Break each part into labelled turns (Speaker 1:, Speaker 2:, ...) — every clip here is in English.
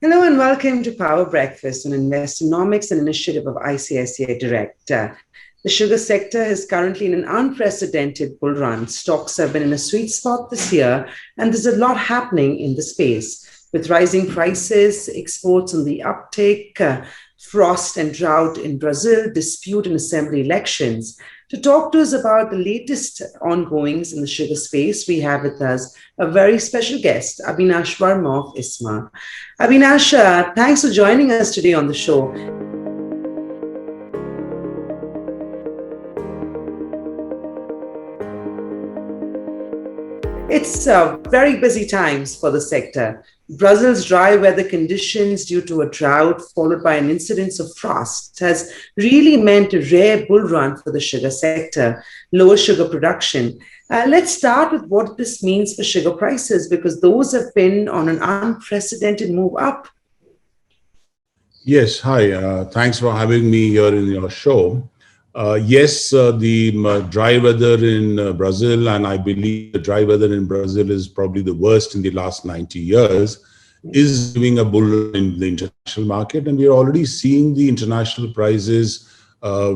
Speaker 1: Hello and welcome to Power Breakfast, an Investonomics and initiative of ICICI Direct. The sugar sector is currently in an unprecedented bull run. Stocks have been in a sweet spot this year, and there's a lot happening in the space. With rising prices, exports on the uptake, frost and drought in Brazil, dispute and assembly elections. To talk to us about the latest ongoings in the sugar space, we have with us a very special guest, Abhinash Verma of ISMA. Abinash, thanks for joining us today on the show. It's very busy times for the sector. Brazil's dry weather conditions due to a drought followed by an incidence of frost has really meant a rare bull run for the sugar sector, lower sugar production. Let's start with what this means for sugar prices because those have been on an unprecedented move up.
Speaker 2: Yes, hi. Thanks for having me here in your show. Yes, the dry weather in Brazil, and I believe the dry weather in Brazil is probably the worst in the last 90 years, is giving a bull run in the international market. And we're already seeing the international prices,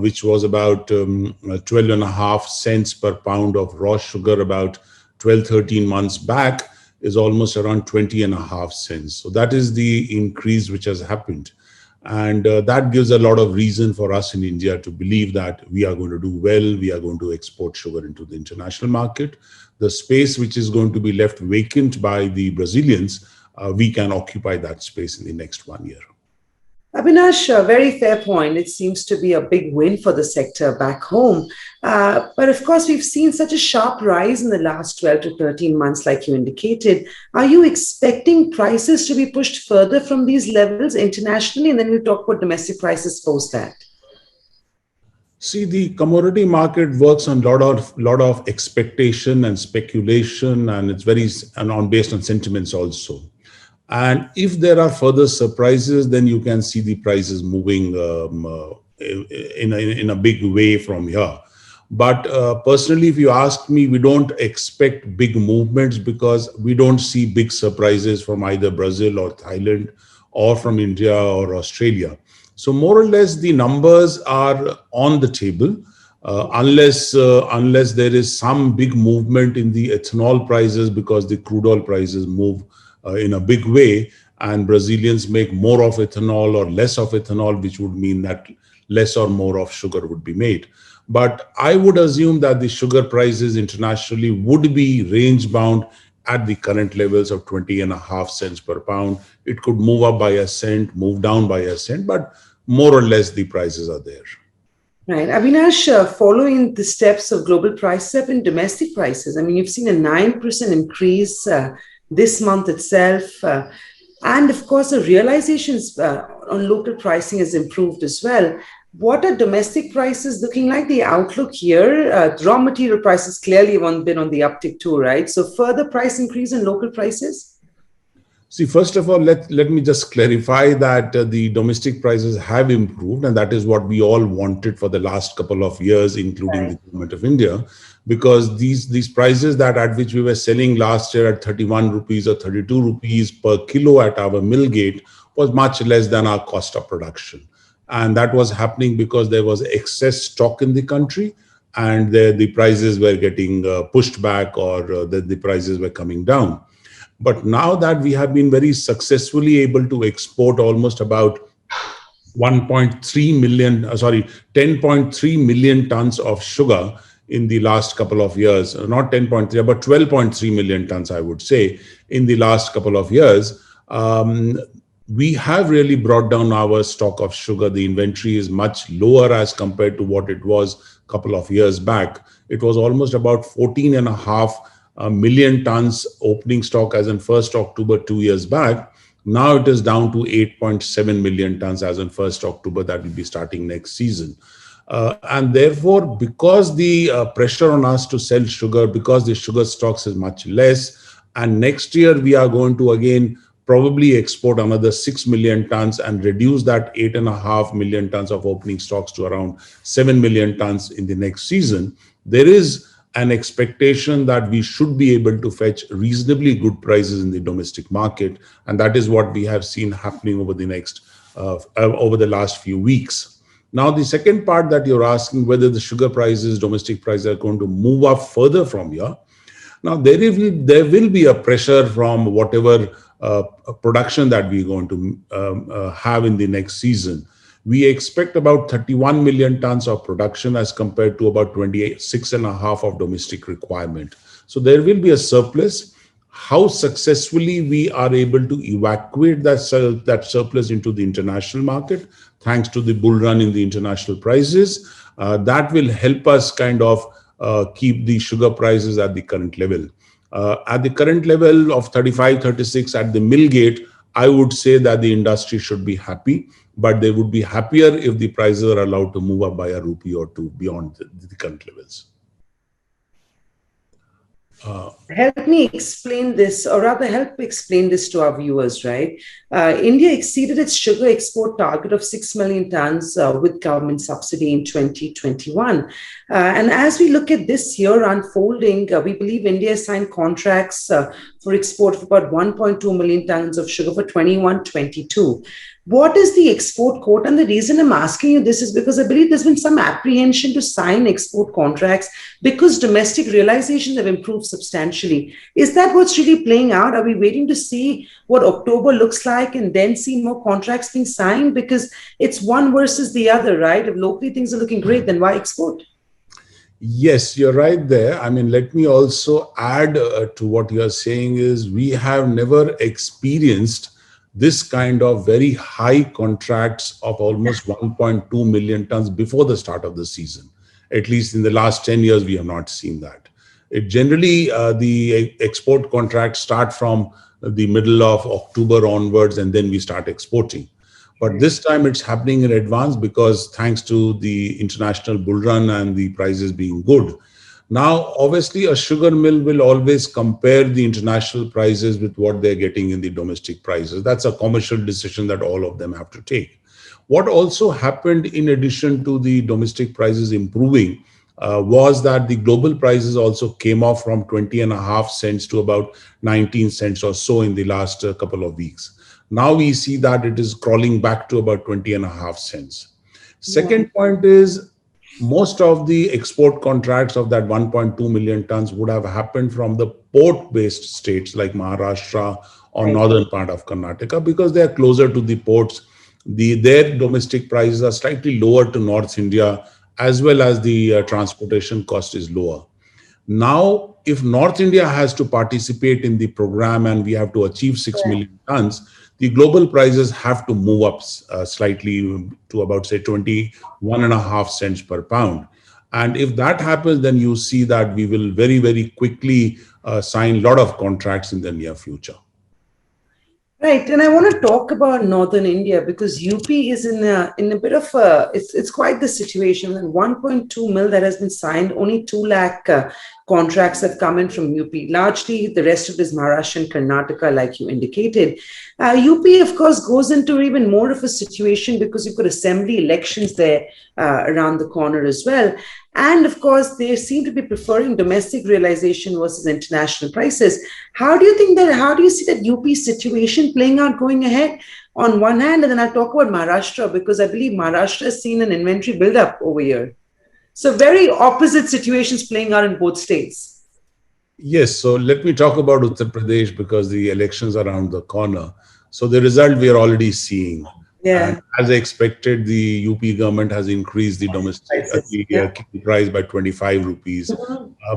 Speaker 2: which was about 12 and a half cents per pound of raw sugar about 12, 13 months back, is almost around 20 and a half cents. So that is the increase which has happened. And that gives a lot of reason for us in India to believe that we are going to do well. We are going to export sugar into the international market. The space which is going to be left vacant by the Brazilians, we can occupy that space in the next 1 year.
Speaker 1: Abinash, a very fair point. It seems to be a big win for the sector back home. But of course, we've seen such a sharp rise in the last 12 to 13 months, like you indicated. Are you expecting prices to be pushed further from these levels internationally? And then we'll talk about domestic prices post that.
Speaker 2: See, the commodity market works on lot of expectation and speculation, and it's very based on sentiments also. And if there are further surprises, then you can see the prices moving in a big way from here. But personally, if you ask me, we don't expect big movements because we don't see big surprises from either Brazil or Thailand or from India or Australia. So more or less, the numbers are on the table. Unless there is some big movement in the ethanol prices because the crude oil prices move in a big way, and Brazilians make more of ethanol or less of ethanol, which would mean that less or more of sugar would be made. But I would assume that the sugar prices internationally would be range bound at the current levels of 20 and a half cents per pound. It could move up by a cent, move down by a cent, but more or less the prices are there.
Speaker 1: Right. Abhinash, following the steps of global price step in domestic prices, I mean, you've seen a 9% increase this month itself. And of course, the realizations on local pricing has improved as well. What are domestic prices looking like? The outlook here, raw material prices clearly have been on the uptick too, right? So further price increase in local prices?
Speaker 2: See, first of all, let me just clarify that the domestic prices have improved, and that is what we all wanted for the last couple of years, including the government of India, because these prices that at which we were selling last year at 31 rupees or 32 rupees per kilo at our mill gate was much less than our cost of production. And that was happening because there was excess stock in the country, and the prices were getting pushed back, or the prices were coming down. But now that we have been very successfully able to export almost about 10.3 million tons of sugar in the last couple of years, not 10.3, but 12.3 million tons, I would say, in the last couple of years, we have really brought down our stock of sugar. The inventory is much lower as compared to what it was a couple of years back. It was almost about 14 and a half million tons opening stock as on 1st October 2 years back. Now it is down to 8.7 million tons as on 1st October. That will be starting next season. And therefore, because the pressure on us to sell sugar, because the sugar stocks is much less, and next year we are going to again probably export another 6 million tons and reduce that 8.5 million tons of opening stocks to around 7 million tons in the next season. There is an expectation that we should be able to fetch reasonably good prices in the domestic market, and that is what we have seen happening over the last few weeks. Now, the second part that you're asking, whether the sugar prices, domestic prices, are going to move up further from here. Now, there will be a pressure from whatever production that we're going to have in the next season. We expect about 31 million tons of production as compared to about 26.5 of domestic requirement. So there will be a surplus. How successfully we are able to evacuate that surplus into the international market, thanks to the bull run in the international prices, that will help us kind of keep the sugar prices at the current level. At the current level of 35, 36 at the mill gate, I would say that the industry should be happy, but they would be happier if the prices are allowed to move up by a rupee or two beyond the current levels.
Speaker 1: Help me explain this, or rather help explain this to our viewers, right? India exceeded its sugar export target of 6 million tons with government subsidy in 2021. And as we look at this year unfolding, we believe India signed contracts for export of about 1.2 million tons of sugar for 21-22. What is the export quota? And the reason I'm asking you this is because I believe there's been some apprehension to sign export contracts because domestic realizations have improved substantially. Is that what's really playing out? Are we waiting to see what October looks like and then see more contracts being signed? Because it's one versus the other, right? If locally things are looking great, then why export?
Speaker 2: Yes, you're right there. I mean, let me also add to what you're saying is we have never experienced this kind of very high contracts of almost 1.2 million tons before the start of the season. At least in the last 10 years, we have not seen that. It generally, the export contracts start from the middle of October onwards, and then we start exporting. But this time it's happening in advance because thanks to the international bull run and the prices being good. Now, obviously, a sugar mill will always compare the international prices with what they're getting in the domestic prices. That's a commercial decision that all of them have to take. What also happened in addition to the domestic prices improving was that the global prices also came off from 20.5 cents to about 19 cents or so in the last couple of weeks. Now we see that it is crawling back to about 20.5 cents. Second point is, most of the export contracts of that 1.2 million tons would have happened from the port-based states like Maharashtra or northern part of Karnataka because they are closer to the ports. Their domestic prices are slightly lower to North India, as well as the transportation cost is lower. Now, if North India has to participate in the program and we have to achieve 6 million tons, the global prices have to move up slightly to about, say, 21.5 cents per pound. And if that happens, then you see that we will very, very quickly sign a lot of contracts in the near future.
Speaker 1: Right, and I want to talk about northern India because UP is in a bit of a, it's quite the situation. 1.2 mil that has been signed, only 2 lakh contracts have come in from UP. Largely, the rest of it is Maharashtra and Karnataka, like you indicated. UP, of course, goes into even more of a situation because you've got assembly elections there around the corner as well. And of course, they seem to be preferring domestic realization versus international prices. How do you see that UP situation playing out going ahead on one hand? And then I'll talk about Maharashtra because I believe Maharashtra has seen an inventory buildup over here. So very opposite situations playing out in both states.
Speaker 2: Yes, so let me talk about Uttar Pradesh because the elections are around the corner. So the result we are already seeing.
Speaker 1: Yeah.
Speaker 2: And as expected, the UP government has increased the domestic price by 25 rupees.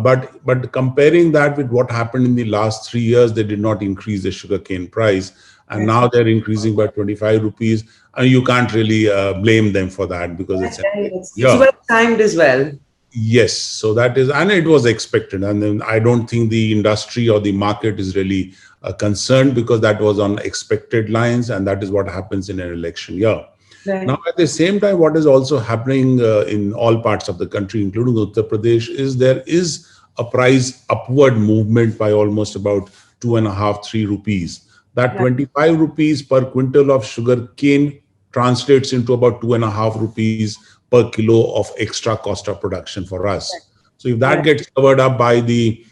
Speaker 2: But comparing that with what happened in the last 3 years, they did not increase the sugarcane price. And now they're increasing by 25 rupees. And you can't really blame them for that because
Speaker 1: it's well timed as well.
Speaker 2: Yes, so that is, and it was expected. And then I don't think the industry or the market is really concerned because that was on expected lines, and that is what happens in an election year. Right. Now, at the same time, what is also happening in all parts of the country, including Uttar Pradesh, is there is a price upward movement by almost about 2.5, 3 rupees. That 25 rupees per quintal of sugar cane translates into about 2.5 rupees per kilo of extra cost of production for us. So if that
Speaker 1: Right.
Speaker 2: gets covered up by the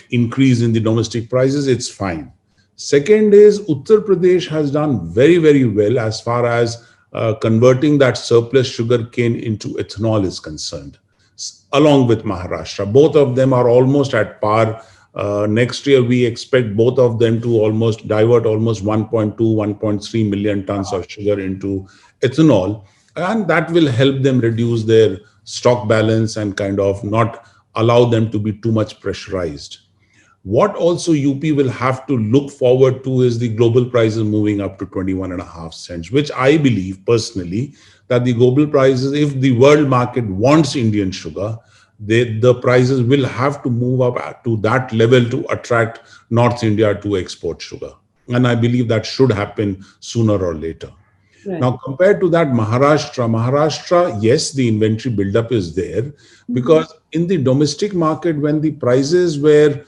Speaker 2: increase in the domestic prices, it's fine. Second is Uttar Pradesh has done very, very well as far as converting that surplus sugar cane into ethanol is concerned, along with Maharashtra. Both of them are almost at par. Next year, we expect both of them to almost divert almost 1.2, 1.3 million tons of sugar into ethanol. And that will help them reduce their stock balance and kind of not allow them to be too much pressurized. What also UP will have to look forward to is the global prices moving up to 21.5 cents, which I believe personally that the global prices, if the world market wants Indian sugar, the prices will have to move up to that level to attract North India to export sugar. And I believe that should happen sooner or later.
Speaker 1: Right.
Speaker 2: Now, compared to that, Maharashtra, yes, the inventory buildup is there because in the domestic market, when the prices were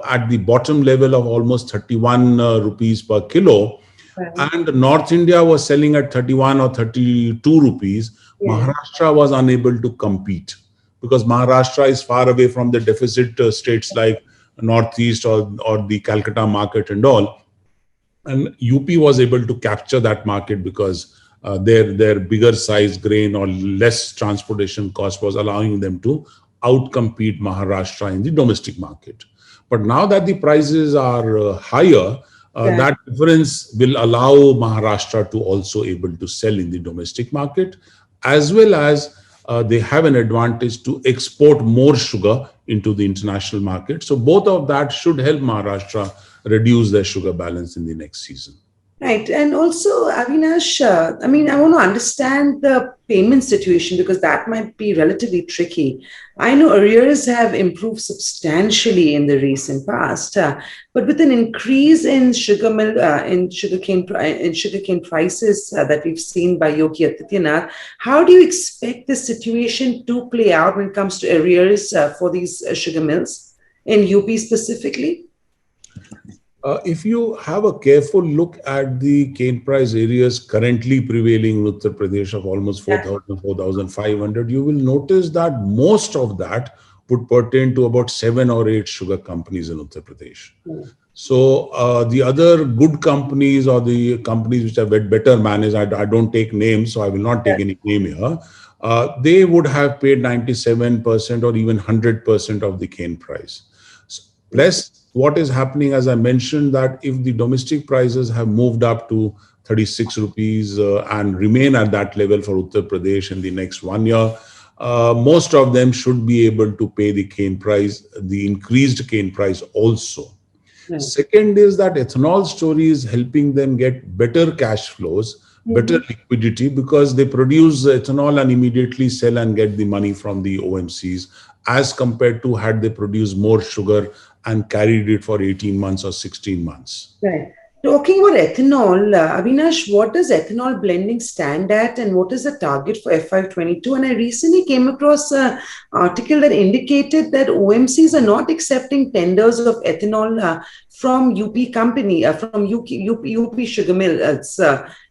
Speaker 2: at the bottom level of almost 31 rupees per kilo,
Speaker 1: Right.
Speaker 2: and North India was selling at 31 or 32 rupees,
Speaker 1: Yeah.
Speaker 2: Maharashtra was unable to compete because Maharashtra is far away from the deficit states like Northeast or the Calcutta market and all. And UP was able to capture that market because their bigger size grain or less transportation cost was allowing them to outcompete Maharashtra in the domestic market. But now that the prices are higher,
Speaker 1: Right.
Speaker 2: that difference will allow Maharashtra to also able to sell in the domestic market, as well as they have an advantage to export more sugar into the international market. So both of that should help Maharashtra reduce their sugar balance in the next season.
Speaker 1: Right. And also, Avinash, I mean, I want to understand the payment situation because that might be relatively tricky. I know arrears have improved substantially in the recent past, but with an increase in sugarcane prices that we've seen by Yogi Adityanath, how do you expect this situation to play out when it comes to arrears for these sugar mills in UP specifically?
Speaker 2: If you have a careful look at the cane price areas currently prevailing in Uttar Pradesh of almost
Speaker 1: Yeah.
Speaker 2: 4,000, 4,500, you will notice that most of that would pertain to about 7 or 8 sugar companies in Uttar Pradesh. So the other good companies or the companies which are better managed, I don't take names, so I will not take any name here. They would have paid 97% or even 100% of the cane price. Plus, what is happening, as I mentioned, that if the domestic prices have moved up to 36 rupees and remain at that level for Uttar Pradesh in the next 1 year, most of them should be able to pay the cane price, the increased cane price also.
Speaker 1: Right.
Speaker 2: Second is that ethanol story is helping them get better cash flows, better liquidity because they produce ethanol and immediately sell and get the money from the OMCs as compared to had they produced more sugar and carried it for 18 months or 16 months.
Speaker 1: Right. Talking about ethanol, Abinash, what does ethanol blending stand at and what is the target for FY22? And I recently came across an article that indicated that OMCs are not accepting tenders of ethanol from UP company, from UP sugar mill.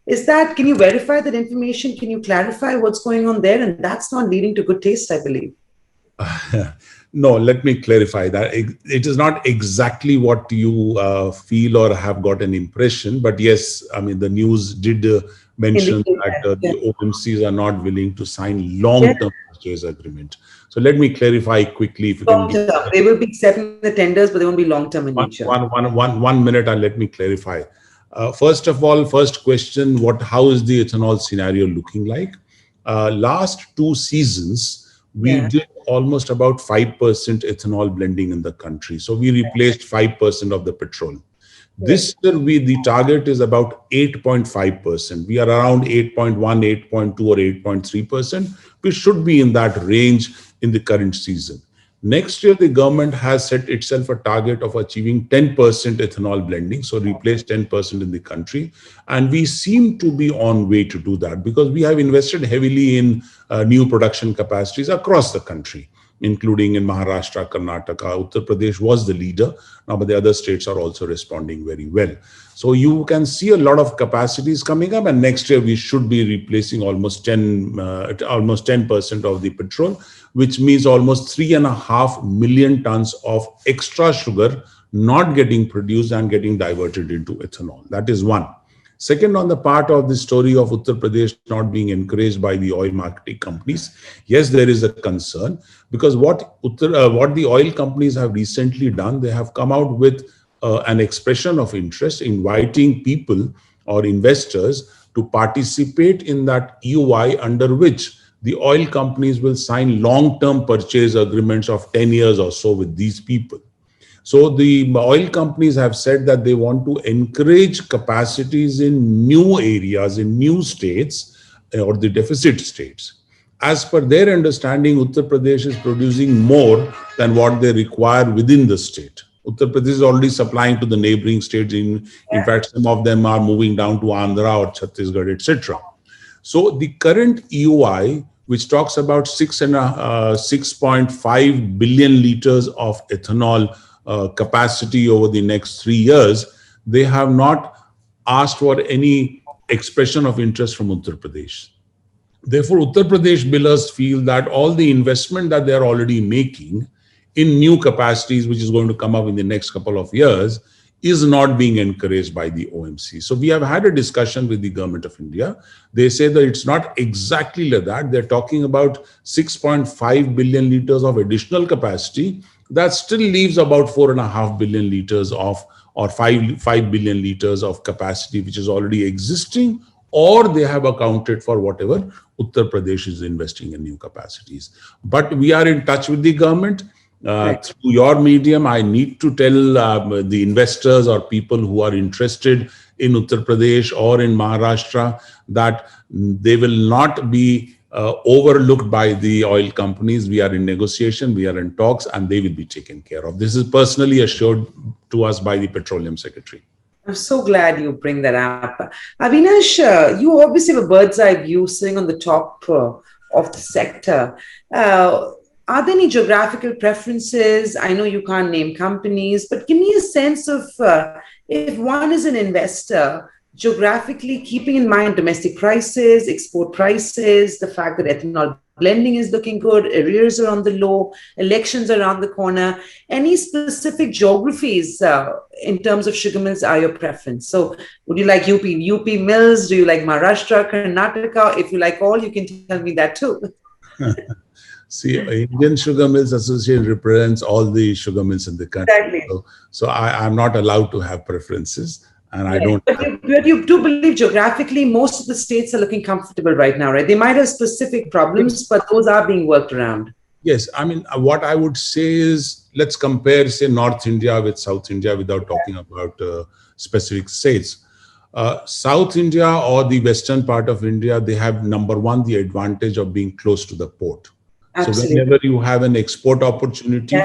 Speaker 1: Is that, can you verify that information? Can you clarify what's going on there? And that's not leading to good taste, I believe.
Speaker 2: No, let me clarify that. It is not exactly what you feel or have got an impression, but yes, I mean, the news did mention that the OMCs are not willing to sign long-term purchase agreement. So let me clarify quickly if you can give
Speaker 1: They will be accepting the tenders, but they won't be long-term in nature.
Speaker 2: 1 minute and let me clarify. First of all, first question, how is the ethanol scenario looking like? Last 2 seasons, we did almost about 5% ethanol blending in the country. So we replaced 5% of the petrol. This year, the target is about 8.5%. We are around 8.1, 8.2 or 8.3%. We should be in that range in the current season. Next year, the government has set itself a target of achieving 10% ethanol blending, so replace 10% in the country. And we seem to be on way to do that because we have invested heavily in new production capacities across the country. including in Maharashtra, Karnataka. Uttar Pradesh was the leader now, but the other states are also responding very well. So you can see a lot of capacities coming up, and next year we should be replacing almost 10% of the petrol, which means almost 3.5 million tons of extra sugar not getting produced and getting diverted into ethanol. That is one. Second, on the part of the story of Uttar Pradesh not being encouraged by the oil marketing companies, yes, there is a concern, because what the oil companies have recently done, they have come out with an expression of interest, inviting people or investors to participate in that EOI, under which the oil companies will sign long-term purchase agreements of 10 years or so with these people. So the oil companies have said that they want to encourage capacities in new areas, in new states, or the deficit states. As per their understanding, Uttar Pradesh is producing more than what they require within the state. Uttar Pradesh is already supplying to the neighboring states. In fact, some of them are moving down to Andhra or Chhattisgarh, etc. So the current EOI, which talks about 6.5 billion liters of ethanol capacity over the next 3 years, they have not asked for any expression of interest from Uttar Pradesh. Therefore, Uttar Pradesh billers feel that all the investment that they are already making in new capacities, which is going to come up in the next couple of years, is not being encouraged by the OMC. So we have had a discussion with the government of India. They say that it's not exactly like that. They're talking about 6.5 billion liters of additional capacity. That still leaves about 4.5 billion liters of, or 5 billion liters of capacity, which is already existing, or they have accounted for whatever Uttar Pradesh is investing in new capacities. But we are in touch with the government. Through your medium, I need to tell the investors or people who are interested in Uttar Pradesh or in Maharashtra that they will not be overlooked by the oil companies. We are in negotiation, we are in talks, and they will be taken care of. This is personally assured to us by the Petroleum Secretary.
Speaker 1: I'm so glad you bring that up. Abinash, you obviously have a bird's eye view sitting on the top of the sector. Are there any geographical preferences? I know you can't name companies, but give me a sense of if one is an investor, geographically keeping in mind domestic prices, export prices, the fact that ethanol blending is looking good, arrears are on the low, elections are around the corner. Any specific geographies in terms of sugar mills are your preference? So would you like UP mills? Do you like Maharashtra, Karnataka? If you like all, you can tell me that too.
Speaker 2: See, Indian Sugar Mills Association represents all the sugar mills in the country.
Speaker 1: Exactly.
Speaker 2: So I'm not allowed to have preferences. And I don't.
Speaker 1: But you do believe geographically, most of the states are looking comfortable right now, right? They might have specific problems, but those are being worked around.
Speaker 2: Yes. I mean, what I would say is, let's compare, say, North India with South India without talking about specific states. South India or the western part of India, they have, number one, the advantage of being close to the port.
Speaker 1: Absolutely.
Speaker 2: So whenever you have an export opportunity,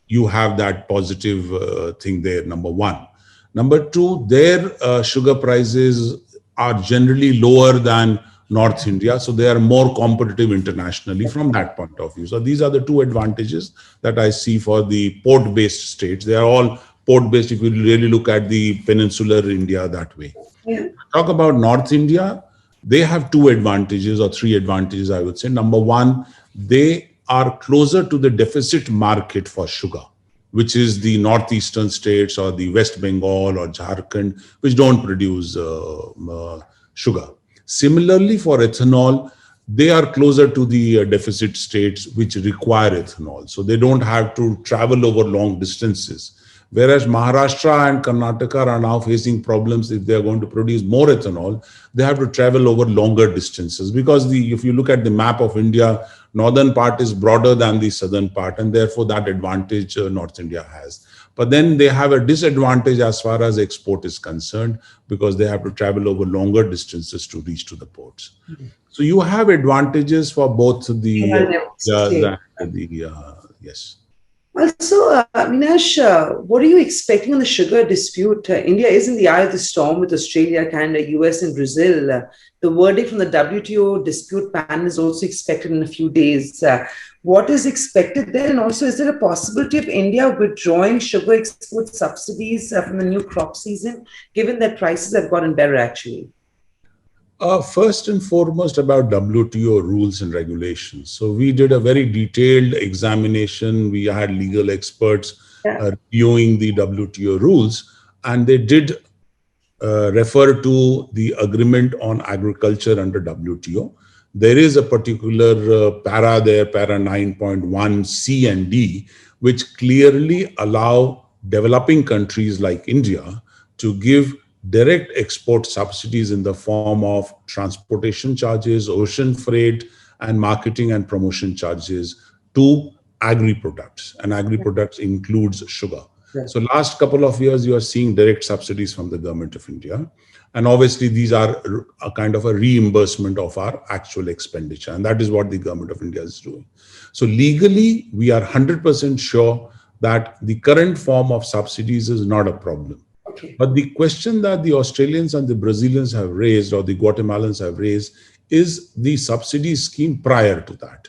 Speaker 2: you have that positive thing there, number one. Number two, their sugar prices are generally lower than North India, so they are more competitive internationally from that point of view. So these are the two advantages that I see for the port-based states. They are all port-based if you really look at the peninsular India that way.
Speaker 1: Yeah.
Speaker 2: Talk about North India, they have two advantages or three advantages, I would say. Number one, they are closer to the deficit market for sugar, which is the northeastern states or the West Bengal or Jharkhand, which don't produce sugar. Similarly, for ethanol, they are closer to the deficit states which require ethanol. So they don't have to travel over long distances. Whereas Maharashtra and Karnataka are now facing problems if they are going to produce more ethanol, they have to travel over longer distances. Because if you look at the map of India, northern part is broader than the southern part, and therefore that advantage North India has. But then they have a disadvantage as far as export is concerned, because they have to travel over longer distances to reach to the ports. Mm-hmm. So you have advantages for both the yes.
Speaker 1: Also, Abhinash, what are you expecting on the sugar dispute? India is in the eye of the storm with Australia, Canada, US, and Brazil. The verdict from the WTO dispute panel is also expected in a few days. What is expected there? And also, is there a possibility of India withdrawing sugar export subsidies from the new crop season, given that prices have gotten better actually?
Speaker 2: First and foremost, about WTO rules and regulations. So we did a very detailed examination. We had legal experts
Speaker 1: Yeah.
Speaker 2: reviewing the WTO rules, and they did refer to the agreement on agriculture under WTO. There is a particular para there, para 9.1 C and D, which clearly allow developing countries like India to give direct export subsidies in the form of transportation charges, ocean freight, and marketing and promotion charges to agri products. And agri products includes sugar.
Speaker 1: Yeah.
Speaker 2: So last couple of years, you are seeing direct subsidies from the government of India. And obviously, these are a kind of a reimbursement of our actual expenditure. And that is what the government of India is doing. So legally, we are 100% sure that the current form of subsidies is not a problem.
Speaker 1: Okay.
Speaker 2: But the question that the Australians and the Brazilians have raised, or the Guatemalans have raised, is the subsidy scheme prior to that.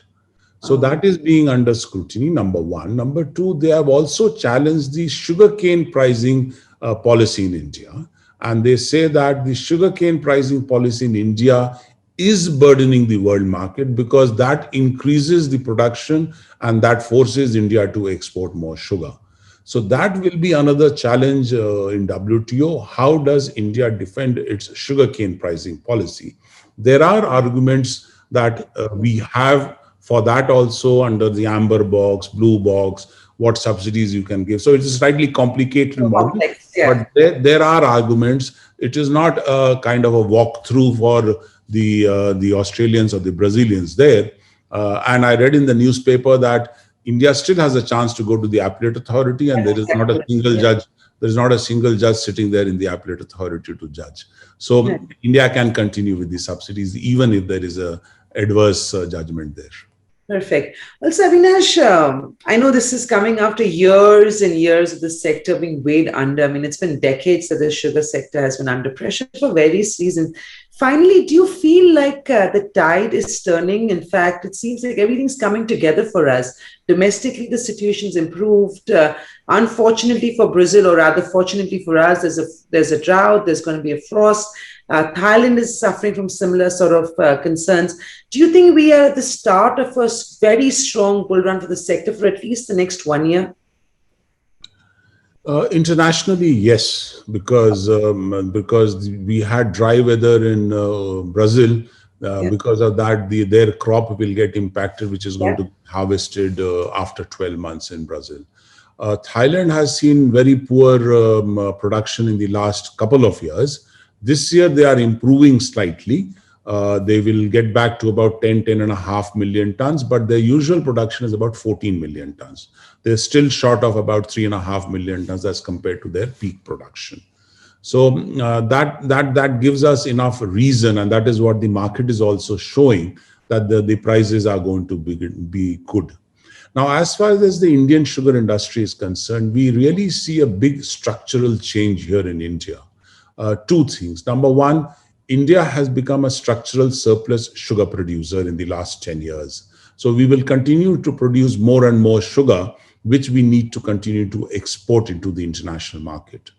Speaker 2: So that is being under scrutiny, number one. Number two, they have also challenged the sugarcane pricing policy in India. And they say that the sugarcane pricing policy in India is burdening the world market because that increases the production and that forces India to export more sugar. So that will be another challenge in WTO. How does India defend its sugarcane pricing policy? There are arguments that we have for that also under the amber box, blue box, what subsidies you can give. So it's a slightly complicated model,
Speaker 1: Complex, yeah.
Speaker 2: but there are arguments. It is not a kind of a walkthrough for the Australians or the Brazilians there. And I read in the newspaper that India still has a chance to go to the appellate authority, and there is not a single judge. There is not a single judge sitting there in the appellate authority to judge. So India can continue with the subsidies even if there is a adverse judgment there.
Speaker 1: Perfect. Also, Abhinash, I know this is coming after years and years of the sector being weighed under. I mean, it's been decades that the sugar sector has been under pressure for various reasons. Finally, do you feel like the tide is turning? In fact, it seems like everything's coming together for us. Domestically, the situation's improved. Unfortunately for Brazil, or rather fortunately for us, there's a drought, there's going to be a frost. Thailand is suffering from similar sort of concerns. Do you think we are at the start of a very strong bull run for the sector for at least the next 1 year?
Speaker 2: Internationally, yes, because we had dry weather in Brazil. Because of that, their crop will get impacted, which is going to be harvested after 12 months in Brazil. Thailand has seen very poor production in the last couple of years. This year, they are improving slightly. They will get back to about 10.5 million tons, but their usual production is about 14 million tons. They're still short of about 3.5 million tons as compared to their peak production. So that gives us enough reason, and that is what the market is also showing, that the prices are going to be good. Now, as far as the Indian sugar industry is concerned, we really see a big structural change here in India. Two things. Number one, India has become a structural surplus sugar producer in the last 10 years. So we will continue to produce more and more sugar, which we need to continue to export into the international market.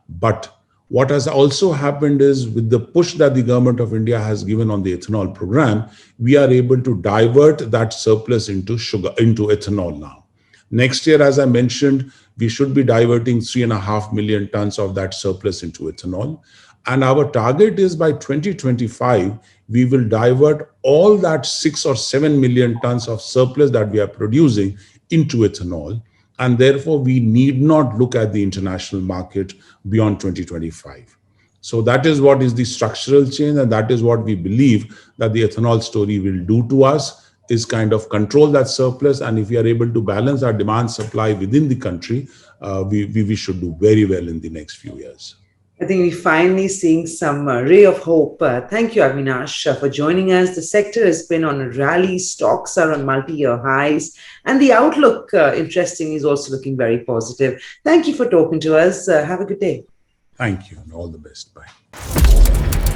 Speaker 2: But what has also happened is, with the push that the government of India has given on the ethanol program, we are able to divert that surplus into ethanol now. Next year, as I mentioned, we should be diverting 3.5 million tons of that surplus into ethanol. And our target is by 2025, we will divert all that 6 or 7 million tons of surplus that we are producing into ethanol. And therefore, we need not look at the international market beyond 2025. So that is what is the structural change, and that is what we believe that the ethanol story will do to us, is kind of control that surplus. And if we are able to balance our demand supply within the country, we should do very well in the next few years.
Speaker 1: I think we're finally seeing some ray of hope. Thank you, Abhinash, for joining us. The sector has been on a rally. Stocks are on multi-year highs. And the outlook, interesting, is also looking very positive. Thank you for talking to us. Have a good day.
Speaker 2: Thank you and all the best. Bye.